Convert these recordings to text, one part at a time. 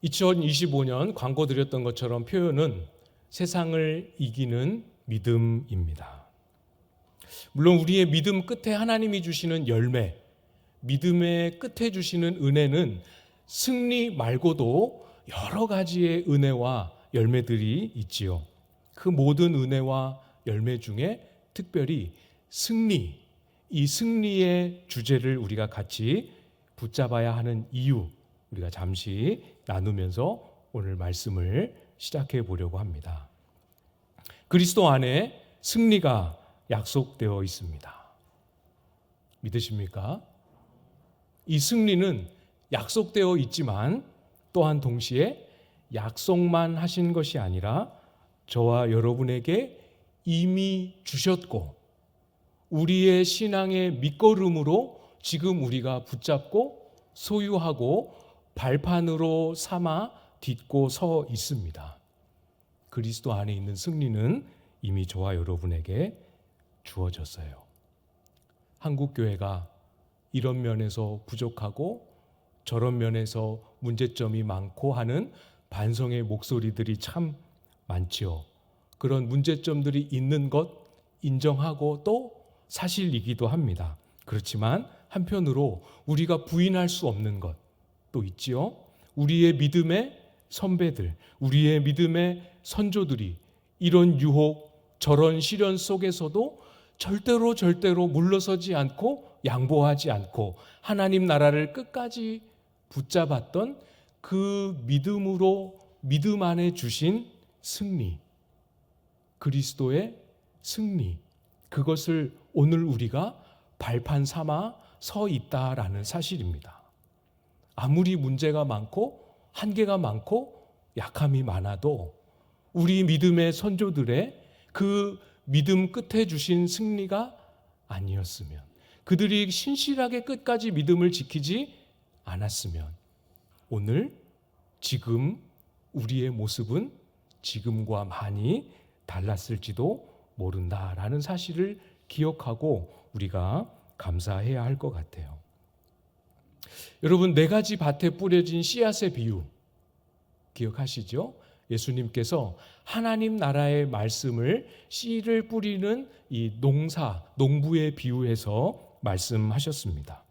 2025년 광고 드렸던 것처럼 표현은 세상을 이기는 믿음입니다. 물론 우리의 믿음 끝에 하나님이 주시는 열매, 믿음의 끝에 주시는 은혜는 승리 말고도 여러 가지의 은혜와 열매들이 있지요. 그 모든 은혜와 열매 중에 특별히 승리, 이 승리의 주제를 우리가 같이 붙잡아야 하는 이유, 우리가 잠시 나누면서 오늘 말씀을 시작해 보려고 합니다. 그리스도 안에 승리가 약속되어 있습니다. 믿으십니까? 이 승리는 약속되어 있지만 또한 동시에 약속만 하신 것이 아니라 저와 여러분에게 이미 주셨고 우리의 신앙의 밑거름으로 지금 우리가 붙잡고 소유하고 발판으로 삼아 딛고 서 있습니다. 그리스도 안에 있는 승리는 이미 저와 여러분에게 주어졌어요. 한국교회가 이런 면에서 부족하고 저런 면에서 문제점이 많고 하는 반성의 목소리들이 참 많지요. 그런 문제점들이 있는 것 인정하고 또 사실이기도 합니다. 그렇지만 한편으로 우리가 부인할 수 없는 것 또 있지요. 우리의 믿음의 선배들, 우리의 믿음의 선조들이 이런 유혹, 저런 시련 속에서도 절대로 물러서지 않고 양보하지 않고 하나님 나라를 끝까지 붙잡았던 그 믿음으로 믿음 안에 주신 승리, 그리스도의 승리, 그것을 오늘 우리가 발판 삼아 서 있다라는 사실입니다. 아무리 문제가 많고 한계가 많고 약함이 많아도 우리 믿음의 선조들의 그 믿음 끝에 주신 승리가 아니었으면, 그들이 신실하게 끝까지 믿음을 지키지 않았으면 오늘 지금 우리의 모습은 지금과 많이 달랐을지도 모른다라는 사실을 기억하고 우리가 감사해야 할 것 같아요. 여러분, 4가지 밭에 뿌려진 씨앗의 비유 기억하시죠? 예수님께서 하나님 나라의 말씀을 씨를 뿌리는 이 농부에 비유해서 말씀하셨습니다.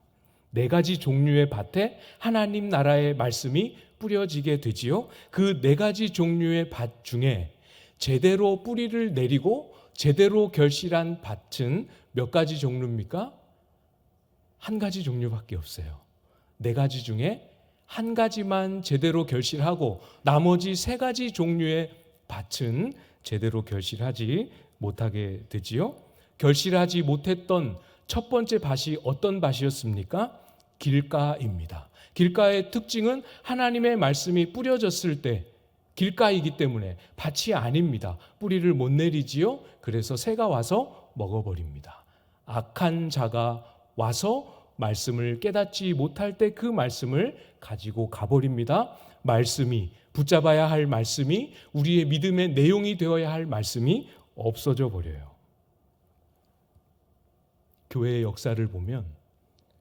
4가지 종류의 밭에 하나님 나라의 말씀이 뿌려지게 되지요. 그 4가지 종류의 밭 중에 제대로 뿌리를 내리고 제대로 결실한 밭은 몇 가지 종류입니까? 1가지 종류밖에 없어요. 4가지 중에 1가지만 제대로 결실하고 나머지 3가지 종류의 밭은 제대로 결실하지 못하게 되지요. 결실하지 못했던 첫 번째 밭이 어떤 밭이었습니까? 길가입니다. 길가의 특징은 하나님의 말씀이 뿌려졌을 때, 길가이기 때문에 밭이 아닙니다. 뿌리를 못 내리지요. 그래서 새가 와서 먹어버립니다. 악한 자가 와서 말씀을 깨닫지 못할 때 그 말씀을 가지고 가버립니다. 말씀이, 붙잡아야 할 말씀이, 우리의 믿음의 내용이 되어야 할 말씀이 없어져 버려요. 교회의 역사를 보면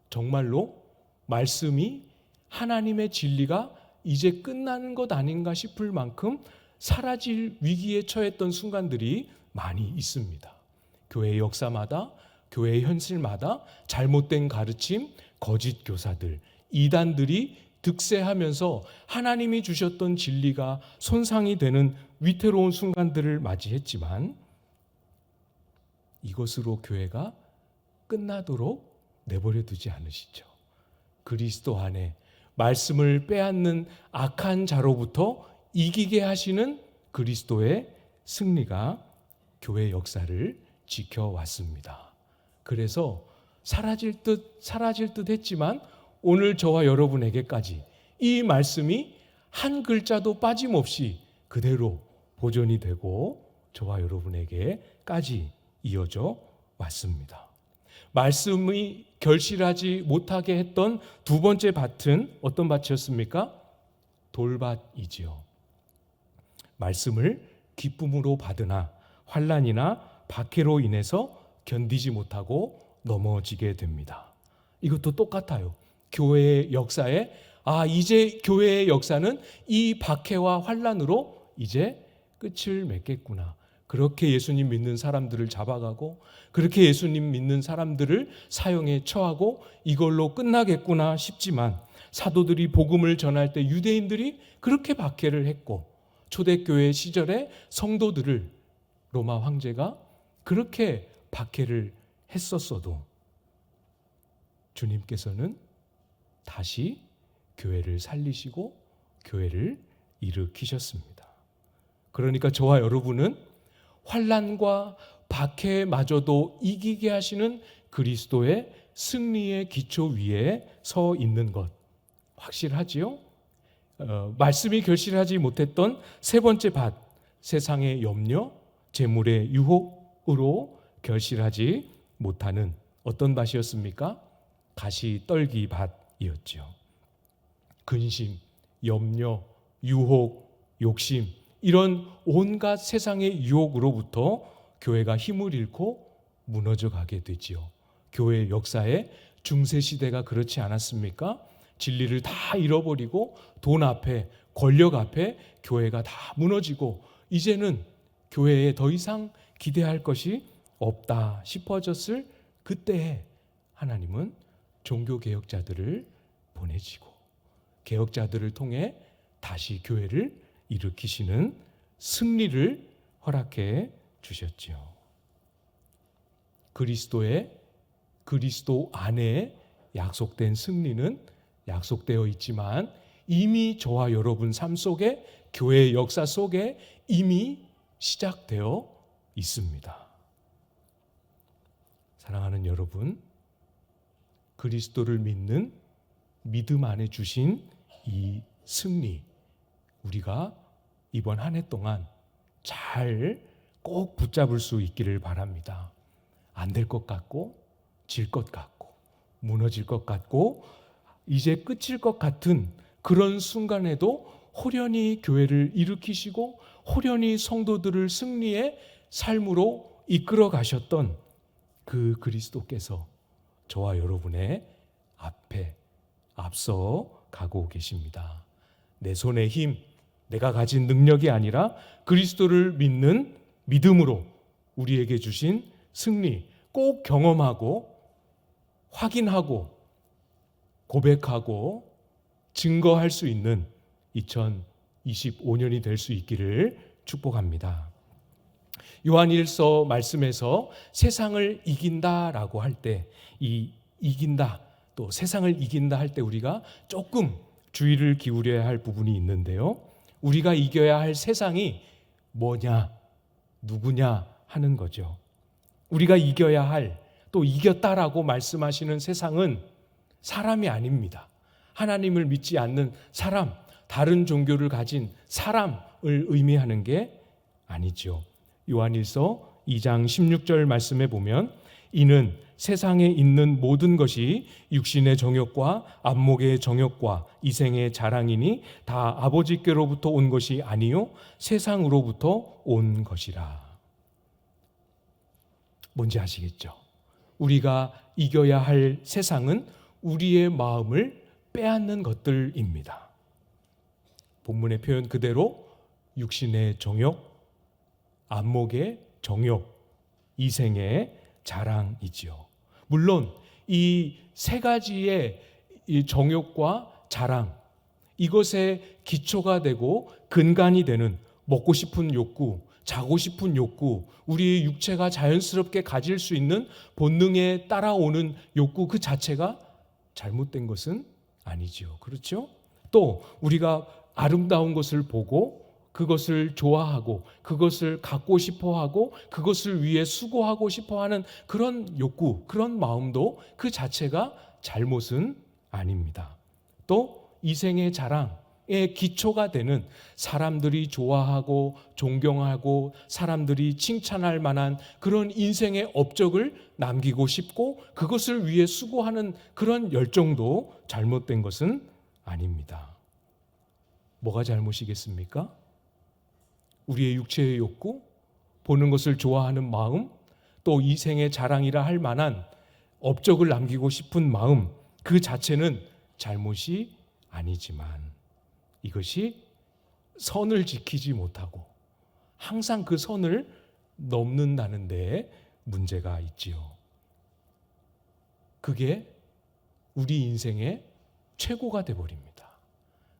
정말로 말씀이, 하나님의 진리가 이제 끝나는 것 아닌가 싶을 만큼 사라질 위기에 처했던 순간들이 많이 있습니다. 교회의 역사마다, 교회의 현실마다 잘못된 가르침, 거짓 교사들, 이단들이 득세하면서 하나님이 주셨던 진리가 손상이 되는 위태로운 순간들을 맞이했지만 이것으로 교회가 끝나도록 내버려 두지 않으시죠. 그리스도 안에 말씀을 빼앗는 악한 자로부터 이기게 하시는 그리스도의 승리가 교회 역사를 지켜왔습니다. 그래서 사라질 듯 했지만 오늘 저와 여러분에게까지 이 말씀이 한 글자도 빠짐없이 그대로 보존이 되고 저와 여러분에게까지 이어져 왔습니다. 말씀이 결실하지 못하게 했던 2번째 밭은 어떤 밭이었습니까? 돌밭이지요. 말씀을 기쁨으로 받으나 환난이나 박해로 인해서 견디지 못하고 넘어지게 됩니다. 이것도 똑같아요. 교회의 역사에 이제 교회의 역사는 이 박해와 환난으로 이제 끝을 맺겠구나. 그렇게 예수님 믿는 사람들을 잡아가고 그렇게 예수님 믿는 사람들을 사형에 처하고 이걸로 끝나겠구나 싶지만, 사도들이 복음을 전할 때 유대인들이 그렇게 박해를 했고 초대교회 시절에 성도들을 로마 황제가 그렇게 박해를 했었어도 주님께서는 다시 교회를 살리시고 교회를 일으키셨습니다. 그러니까 저와 여러분은 환난과 박해마저도 이기게 하시는 그리스도의 승리의 기초 위에 서 있는 것 확실하지요? 말씀이 결실하지 못했던 세 번째 밭, 세상의 염려, 재물의 유혹으로 결실하지 못하는 어떤 밭이었습니까? 가시떨기 밭이었죠. 근심, 염려, 유혹, 욕심, 이런 온갖 세상의 유혹으로부터 교회가 힘을 잃고 무너져 가게 되지요. 교회 역사의 중세시대가 그렇지 않았습니까? 진리를 다 잃어버리고 돈 앞에, 권력 앞에 교회가 다 무너지고 이제는 교회에 더 이상 기대할 것이 없다 싶어졌을 그때에 하나님은 종교개혁자들을 보내시고 개혁자들을 통해 다시 교회를 일으키시는 승리를 허락해 주셨지요. 그리스도 안에 약속된 승리는 약속되어 있지만 이미 저와 여러분 삶 속에, 교회의 역사 속에 이미 시작되어 있습니다. 사랑하는 여러분, 그리스도를 믿는 믿음 안에 주신 이 승리, 우리가 이번 한 해 동안 잘 꼭 붙잡을 수 있기를 바랍니다. 안 될 것 같고, 질 것 같고, 무너질 것 같고, 이제 끝일 것 같은 그런 순간에도 호련히 교회를 일으키시고 호련히 성도들을 승리의 삶으로 이끌어 가셨던 그 그리스도께서 저와 여러분의 앞에 앞서 가고 계십니다. 내 손의 힘, 내가 가진 능력이 아니라 그리스도를 믿는 믿음으로 우리에게 주신 승리 꼭 경험하고 확인하고 고백하고 증거할 수 있는 2025년이 될 수 있기를 축복합니다. 요한일서 말씀에서 세상을 이긴다라고 할 때, 이 이긴다, 또 세상을 이긴다 할 때 우리가 조금 주의를 기울여야 할 부분이 있는데요. 우리가 이겨야 할 세상이 뭐냐, 누구냐 하는 거죠. 우리가 이겨야 할, 또 이겼다라고 말씀하시는 세상은 사람이 아닙니다. 하나님을 믿지 않는 사람, 다른 종교를 가진 사람을 의미하는 게 아니죠. 요한일서 2장 16절 말씀에 보면 이는 세상에 있는 모든 것이 육신의 정욕과 안목의 정욕과 이생의 자랑이니 다 아버지께로부터 온 것이 아니요 세상으로부터 온 것이라. 뭔지 아시겠죠? 우리가 이겨야 할 세상은 우리의 마음을 빼앗는 것들입니다. 본문의 표현 그대로 육신의 정욕, 안목의 정욕, 이생의 자랑이지요. 물론 이 세 가지의 이 정욕과 자랑, 이것의 기초가 되고 근간이 되는 먹고 싶은 욕구, 자고 싶은 욕구, 우리의 육체가 자연스럽게 가질 수 있는 본능에 따라오는 욕구 그 자체가 잘못된 것은 아니지요. 그렇죠? 또 우리가 아름다운 것을 보고 그것을 좋아하고 그것을 갖고 싶어하고 그것을 위해 수고하고 싶어하는 그런 욕구, 그런 마음도 그 자체가 잘못은 아닙니다. 또 이생의 자랑의 기초가 되는 사람들이 좋아하고 존경하고 사람들이 칭찬할 만한 그런 인생의 업적을 남기고 싶고 그것을 위해 수고하는 그런 열정도 잘못된 것은 아닙니다. 뭐가 잘못이겠습니까? 우리의 육체의 욕구, 보는 것을 좋아하는 마음, 또 이생의 자랑이라 할 만한 업적을 남기고 싶은 마음, 그 자체는 잘못이 아니지만 이것이 선을 지키지 못하고 항상 그 선을 넘는다는 데 문제가 있지요. 그게 우리 인생의 최고가 되어버립니다.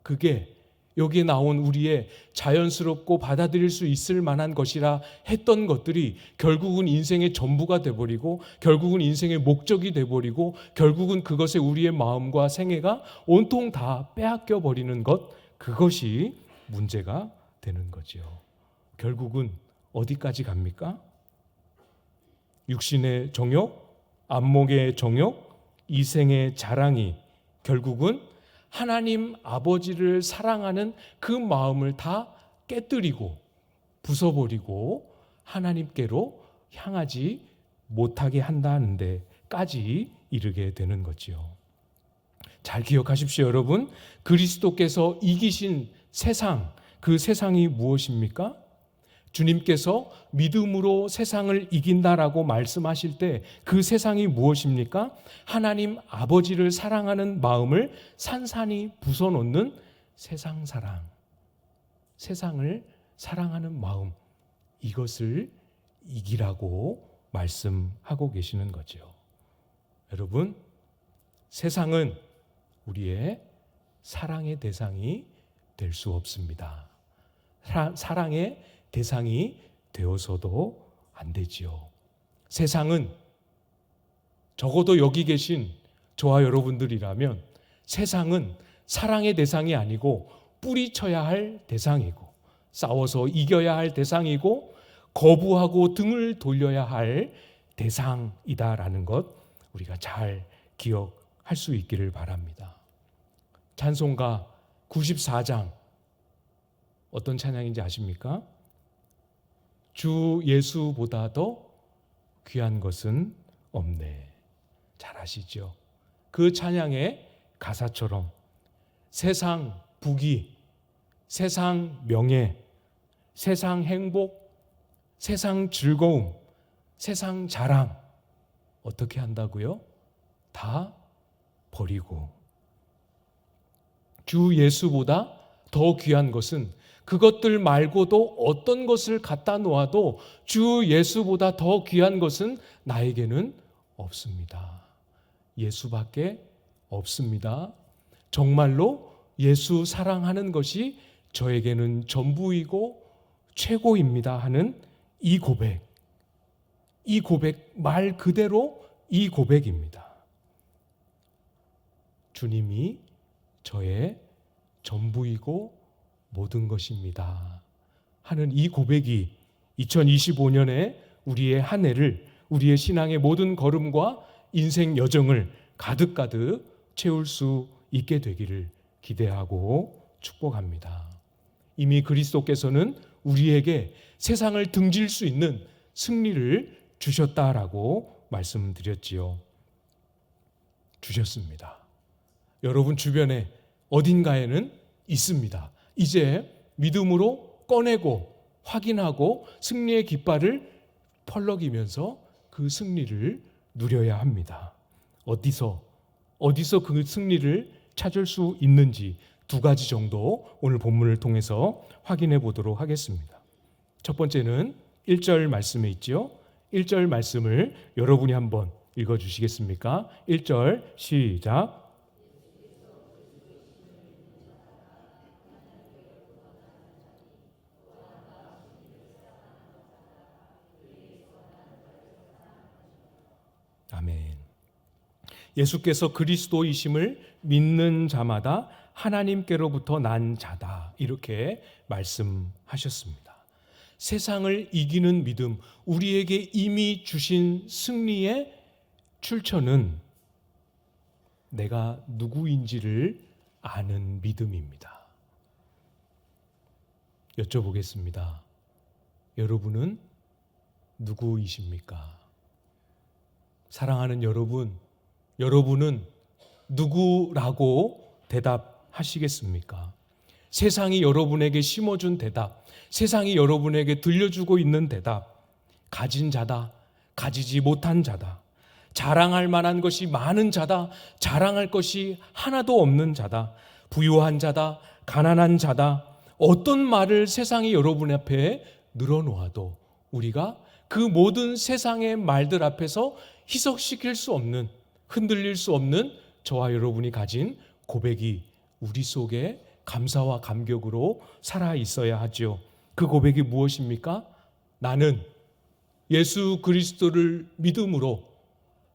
그게 여기에 나온 우리의 자연스럽고 받아들일 수 있을 만한 것이라 했던 것들이 결국은 인생의 전부가 되어버리고 결국은 인생의 목적이 되어버리고 결국은 그것에 우리의 마음과 생애가 온통 다 빼앗겨 버리는 것, 그것이 문제가 되는 거지요. 결국은 어디까지 갑니까? 육신의 정욕, 안목의 정욕, 이생의 자랑이 결국은 하나님 아버지를 사랑하는 그 마음을 다 깨뜨리고 부숴버리고 하나님께로 향하지 못하게 한다는 데까지 이르게 되는 거지요. 잘 기억하십시오, 여러분. 그리스도께서 이기신 세상, 그 세상이 무엇입니까? 주님께서 믿음으로 세상을 이긴다라고 말씀하실 때 그 세상이 무엇입니까? 하나님 아버지를 사랑하는 마음을 산산이 부숴놓는 세상 사랑, 세상을 사랑하는 마음, 이것을 이기라고 말씀하고 계시는 거죠. 여러분, 세상은 우리의 사랑의 대상이 될 수 없습니다. 사랑의 대상이 되어서도 안 되지요. 세상은 적어도 여기 계신 저와 여러분들이라면 세상은 사랑의 대상이 아니고 뿌리쳐야 할 대상이고 싸워서 이겨야 할 대상이고 거부하고 등을 돌려야 할 대상이다라는 것 우리가 잘 기억할 수 있기를 바랍니다. 찬송가 94장 어떤 찬양인지 아십니까? 주 예수보다 더 귀한 것은 없네. 잘 아시죠? 그 찬양의 가사처럼 세상 부귀, 세상 명예, 세상 행복, 세상 즐거움, 세상 자랑 어떻게 한다고요? 다 버리고 주 예수보다 더 귀한 것은 그것들 말고도 어떤 것을 갖다 놓아도 주 예수보다 더 귀한 것은 나에게는 없습니다. 예수밖에 없습니다. 정말로 예수 사랑하는 것이 저에게는 전부이고 최고입니다 하는 이 고백 말 그대로 이 고백입니다. 주님이 저의 전부이고 모든 것입니다 하는 이 고백이 2025년에 우리의 한 해를, 우리의 신앙의 모든 걸음과 인생 여정을 가득가득 채울 수 있게 되기를 기대하고 축복합니다. 이미 그리스도께서는 우리에게 세상을 등질 수 있는 승리를 주셨다라고 말씀드렸지요. 주셨습니다. 여러분 주변에 어딘가에는 있습니다. 이제 믿음으로 꺼내고 확인하고 승리의 깃발을 펄럭이면서 그 승리를 누려야 합니다. 어디서 그 승리를 찾을 수 있는지 두 가지 정도 오늘 본문을 통해서 확인해 보도록 하겠습니다. 첫 번째는 1절 말씀에 있죠. 1절 말씀을 여러분이 한번 읽어 주시겠습니까? 1절 시작. 아멘. 예수께서 그리스도이심을 믿는 자마다 하나님께로부터 난 자다 이렇게 말씀하셨습니다. 세상을 이기는 믿음, 우리에게 이미 주신 승리의 출처는 내가 누구인지를 아는 믿음입니다. 여쭤보겠습니다. 여러분은 누구이십니까? 사랑하는 여러분은 누구라고 대답하시겠습니까? 세상이 여러분에게 심어준 대답, 세상이 여러분에게 들려주고 있는 대답, 가진 자다, 가지지 못한 자다, 자랑할 만한 것이 많은 자다, 자랑할 것이 하나도 없는 자다, 부유한 자다, 가난한 자다, 어떤 말을 세상이 여러분 앞에 늘어놓아도 우리가 그 모든 세상의 말들 앞에서 희석시킬 수 없는, 흔들릴 수 없는 저와 여러분이 가진 고백이 우리 속에 감사와 감격으로 살아 있어야 하죠. 그 고백이 무엇입니까? 나는 예수 그리스도를 믿음으로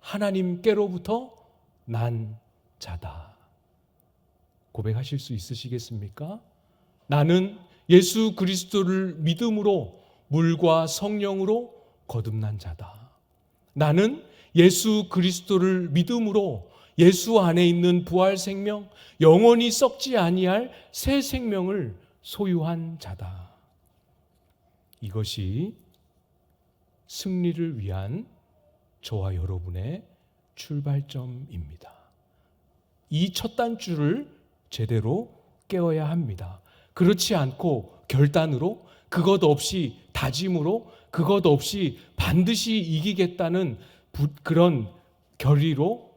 하나님께로부터 난 자다. 고백하실 수 있으시겠습니까? 나는 예수 그리스도를 믿음으로 물과 성령으로 거듭난 자다. 나는 예수 그리스도를 믿음으로 예수 안에 있는 부활 생명, 영원히 썩지 아니할 새 생명을 소유한 자다. 이것이 승리를 위한 저와 여러분의 출발점입니다. 이 첫 단추를 제대로 깨어야 합니다. 그렇지 않고 결단으로, 그것 없이 다짐으로, 그것 없이 반드시 이기겠다는 그런 결의로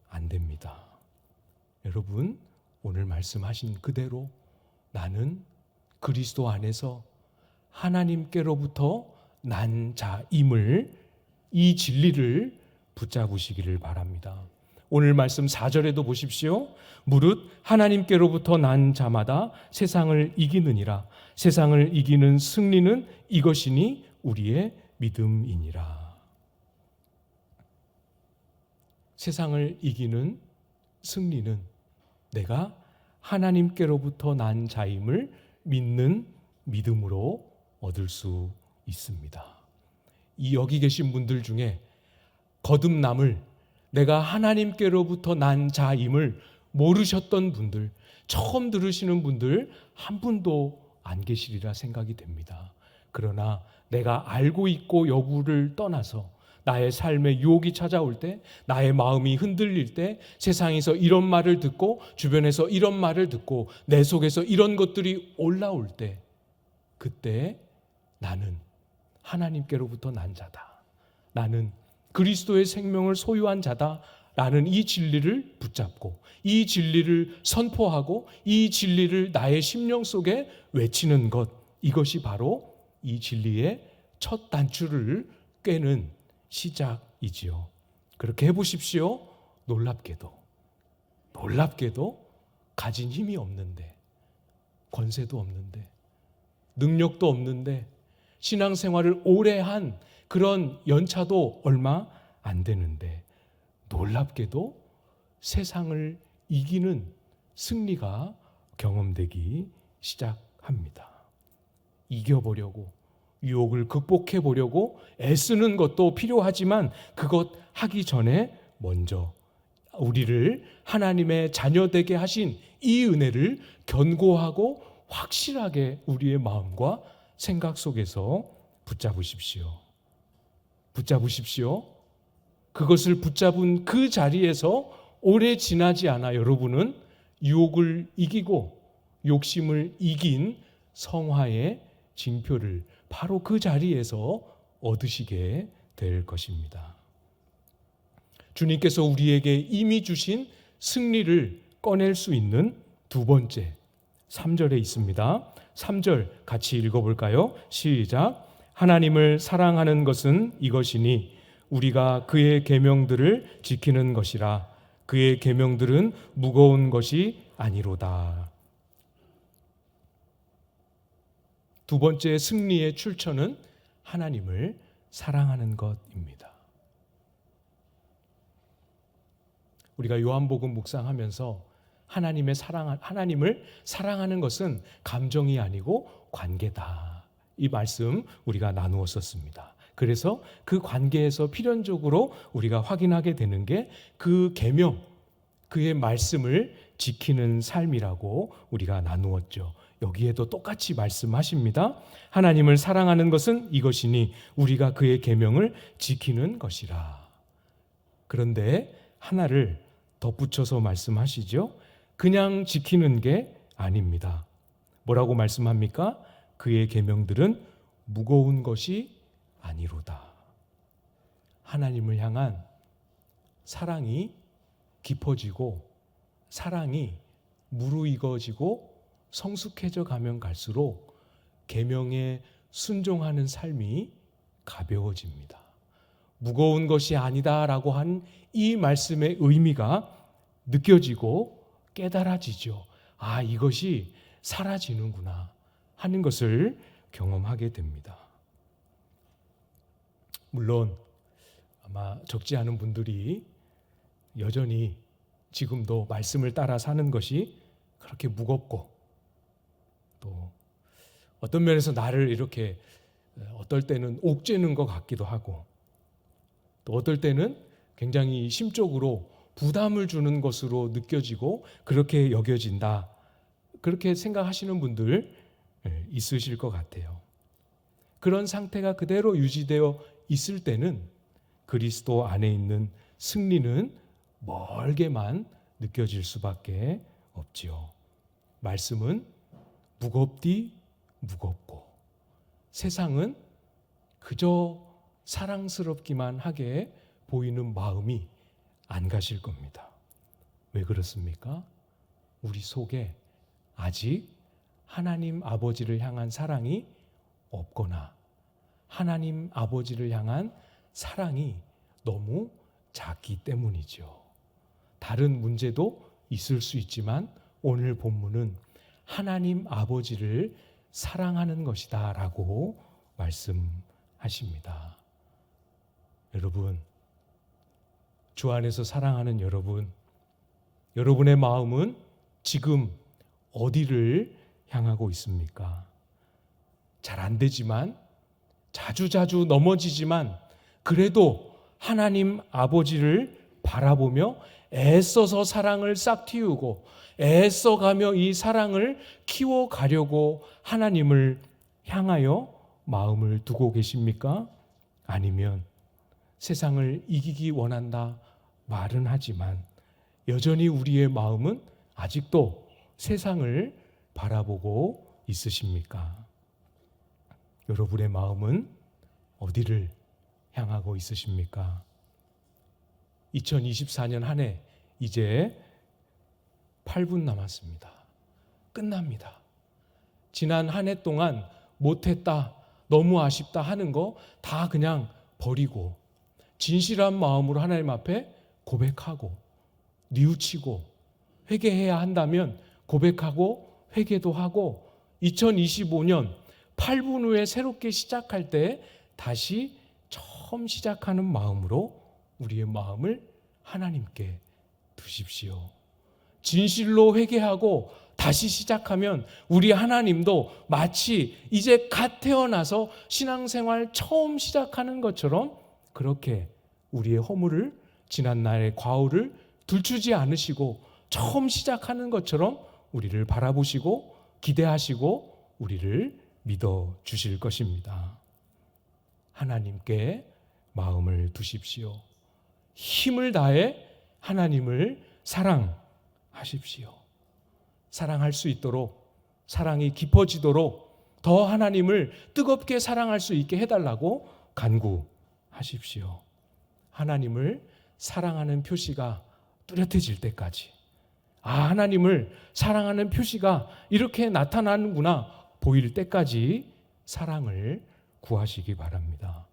안 됩니다. 여러분, 오늘 말씀하신 그대로 나는 그리스도 안에서 하나님께로부터 난 자임을, 이 진리를 붙잡으시기를 바랍니다. 오늘 말씀 4절에도 보십시오. 무릇 하나님께로부터 난 자마다 세상을 이기느니라. 세상을 이기는 승리는 이것이니 우리의 믿음이니라. 세상을 이기는 승리는 내가 하나님께로부터 난 자임을 믿는 믿음으로 얻을 수 있습니다. 이 여기 계신 분들 중에 거듭남을, 내가 하나님께로부터 난 자임을 모르셨던 분들, 처음 들으시는 분들 한 분도 안 계시리라 생각이 됩니다. 그러나 내가 알고 있고 여부를 떠나서 나의 삶에 유혹이 찾아올 때, 나의 마음이 흔들릴 때, 세상에서 이런 말을 듣고 주변에서 이런 말을 듣고 내 속에서 이런 것들이 올라올 때, 그때 나는 하나님께로부터 난 자다, 나는 그리스도의 생명을 소유한 자다 라는 이 진리를 붙잡고 이 진리를 선포하고 이 진리를 나의 심령 속에 외치는 것, 이것이 바로 이 진리의 첫 단추를 꿰는 시작이지요. 그렇게 해보십시오. 놀랍게도 가진 힘이 없는데, 권세도 없는데, 능력도 없는데, 신앙생활을 오래 한 그런 연차도 얼마 안 되는데 놀랍게도 세상을 이기는 승리가 경험되기 시작합니다. 이겨보려고, 유혹을 극복해보려고 애쓰는 것도 필요하지만 그것 하기 전에 먼저 우리를 하나님의 자녀되게 하신 이 은혜를 견고하고 확실하게 우리의 마음과 생각 속에서 붙잡으십시오. 그것을 붙잡은 그 자리에서 오래 지나지 않아 여러분은 유혹을 이기고 욕심을 이긴 성화의 징표를 바로 그 자리에서 얻으시게 될 것입니다. 주님께서 우리에게 이미 주신 승리를 꺼낼 수 있는 두 번째, 3절에 있습니다. 3절 같이 읽어볼까요? 시작. 하나님을 사랑하는 것은 이것이니 우리가 그의 계명들을 지키는 것이라. 그의 계명들은 무거운 것이 아니로다. 두 번째 승리의 출처는 하나님을 사랑하는 것입니다. 우리가 요한복음 묵상하면서 하나님을 사랑하는 것은 감정이 아니고 관계다, 이 말씀 우리가 나누었었습니다. 그래서 그 관계에서 필연적으로 우리가 확인하게 되는 게 그 계명, 그의 말씀을 지키는 삶이라고 우리가 나누었죠. 여기에도 똑같이 말씀하십니다. 하나님을 사랑하는 것은 이것이니 우리가 그의 계명을 지키는 것이라. 그런데 하나를 덧붙여서 말씀하시죠. 그냥 지키는 게 아닙니다. 뭐라고 말씀합니까? 그의 계명들은 무거운 것이 아니로다. 하나님을 향한 사랑이 깊어지고 사랑이 무르익어지고 성숙해져 가면 갈수록 계명에 순종하는 삶이 가벼워집니다. 무거운 것이 아니다라고 한 이 말씀의 의미가 느껴지고 깨달아지죠. 아, 이것이 사라지는구나 하는 것을 경험하게 됩니다. 물론 아마 적지 않은 분들이 여전히 지금도 말씀을 따라 사는 것이 그렇게 무겁고 또 어떤 면에서 나를 이렇게 어떨 때는 옥죄는 것 같기도 하고 또 어떨 때는 굉장히 심적으로 부담을 주는 것으로 느껴지고 그렇게 여겨진다. 그렇게 생각하시는 분들 있으실 것 같아요. 그런 상태가 그대로 유지되어 있을 때는 그리스도 안에 있는 승리는 멀게만 느껴질 수밖에 없지요. 말씀은 무겁디 무겁고 세상은 그저 사랑스럽기만 하게 보이는 마음이 안 가실 겁니다. 왜 그렇습니까? 우리 속에 아직 하나님 아버지를 향한 사랑이 없거나 하나님 아버지를 향한 사랑이 너무 작기 때문이죠. 다른 문제도 있을 수 있지만 오늘 본문은 하나님 아버지를 사랑하는 것이다 라고 말씀하십니다. 여러분, 주 안에서 사랑하는 여러분의 마음은 지금 어디를 향하고 있습니까? 잘 안 되지만 자주자주 넘어지지만 그래도 하나님 아버지를 바라보며 애써서 사랑을 싹 틔우고 애써가며 이 사랑을 키워가려고 하나님을 향하여 마음을 두고 계십니까? 아니면 세상을 이기기 원한다 말은 하지만 여전히 우리의 마음은 아직도 세상을 바라보고 있으십니까? 여러분의 마음은 어디를 향하고 있으십니까? 2024년 한 해 이제 8분 남았습니다. 끝납니다. 지난 한 해 동안 못했다, 너무 아쉽다 하는 거 다 그냥 버리고 진실한 마음으로 하나님 앞에 고백하고 뉘우치고 회개해야 한다면 고백하고 회개도 하고 2025년 8분 후에 새롭게 시작할 때 다시 처음 시작하는 마음으로 우리의 마음을 하나님께 두십시오. 진실로 회개하고 다시 시작하면 우리 하나님도 마치 이제 갓 태어나서 신앙생활 처음 시작하는 것처럼 그렇게 우리의 허물을 지난날의 과오를 들추지 않으시고 처음 시작하는 것처럼 우리를 바라보시고 기대하시고 우리를 믿어 주실 것입니다. 하나님께 마음을 두십시오. 힘을 다해 하나님을 사랑하십시오. 사랑할 수 있도록 사랑이 깊어지도록 더 하나님을 뜨겁게 사랑할 수 있게 해달라고 간구하십시오. 하나님을 사랑하는 표시가 뚜렷해질 때까지 하나님을 사랑하는 표시가 이렇게 나타나는구나 보일 때까지 사랑을 구하시기 바랍니다.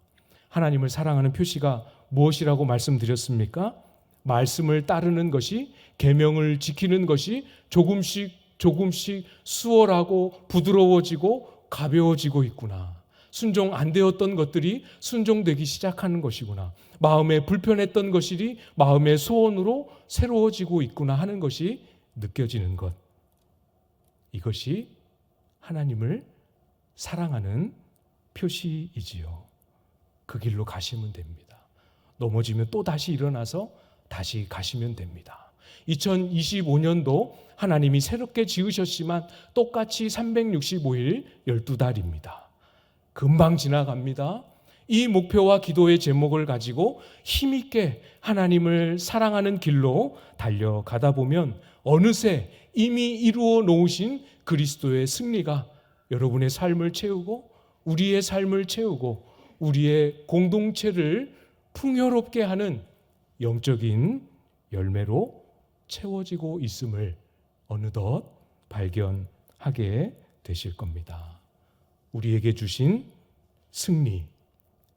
하나님을 사랑하는 표시가 무엇이라고 말씀드렸습니까? 말씀을 따르는 것이, 계명을 지키는 것이 조금씩 수월하고 부드러워지고 가벼워지고 있구나. 순종 안 되었던 것들이 순종되기 시작하는 것이구나. 마음에 불편했던 것이 마음의 소원으로 새로워지고 있구나 하는 것이 느껴지는 것. 이것이 하나님을 사랑하는 표시이지요. 그 길로 가시면 됩니다. 넘어지면 또 다시 일어나서 다시 가시면 됩니다. 2025년도 하나님이 새롭게 지으셨지만 똑같이 365일 12달입니다. 금방 지나갑니다. 이 목표와 기도의 제목을 가지고 힘있게 하나님을 사랑하는 길로 달려가다 보면 어느새 이미 이루어 놓으신 그리스도의 승리가 여러분의 삶을 채우고 우리의 삶을 채우고 우리의 공동체를 풍요롭게 하는 영적인 열매로 채워지고 있음을 어느덧 발견하게 되실 겁니다. 우리에게 주신 승리,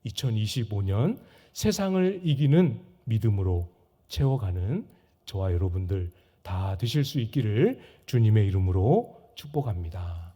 2025년 세상을 이기는 믿음으로 채워가는 저와 여러분들 다 되실 수 있기를 주님의 이름으로 축복합니다.